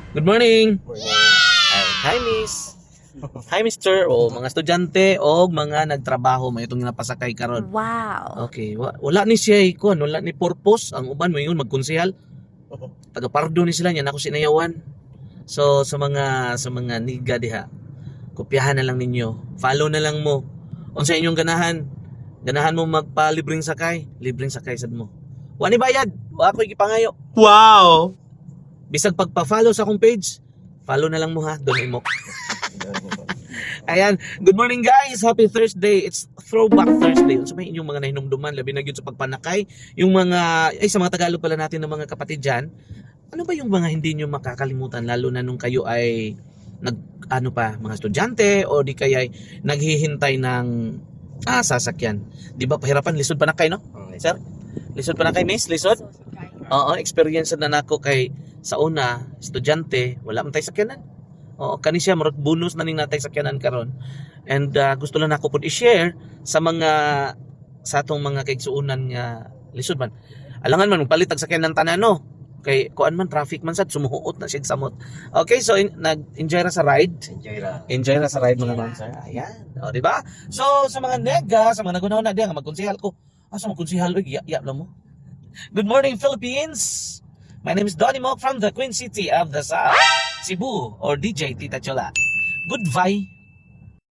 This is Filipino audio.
Good morning. Morning. Hi, Miss. Hi, Mister. O mga estudyante o mga nagtrabaho may itong napasakay karon. Wow. Okay, wala ni siya ikon, wala ni purpose ang uban mo yun magkonsehal. Taga pardo ni sila niyan ako sinayawan. So sa mga niga diha, kopyahan na lang ninyo. Follow na lang mo. Unsa inyong ganahan? Ganahan mo magpa-libreng sakay sad mo. Wa ni bayad, wa ko gipangayo. Wow! Bisag pagpa-follow sa akong page, follow na lang mo ha, doon imo. Ayan, good morning guys, happy Thursday. It's Throwback Thursday. Unsa may inyong mga nahinumduman labi na gyud sa pagpanakay, yung mga sa mga Tagalog pala natin ng mga kapatid diyan. Ano ba yung mga hindi nyo makakalimutan lalo na nung kayo ay mga estudyante o di kaya ay naghihintay ng sasakyan. Di ba pahirapan lisod pa na kayo, no? Sir? Lisod pa na kayo, miss? Lisod? Oo, experience na nako kay sa una, estudyante, wala man tay sakyanan. Oo, kani siya murag bonus na ning natay sakyanan karon. And gusto lang nako pud i-share sa atong mga kaigsuonan nga lisod man. Alangan man magpalit og sakyanan tanan no. Kay kuan man traffic man sad sumuhuot na siya samot. Okay, so nag-enjoy ra sa ride. Enjoy ra sa ride mga man sir. Ayan. O di ba? So sa mga nega, sa mga nagunaw na diha magkonsehal ko. Asa magkonsehal og ya lang mo. Good morning Philippines. My name is Donnie Mock from the Queen City of the South, Cebu, or DJ Tita Chola. Goodbye.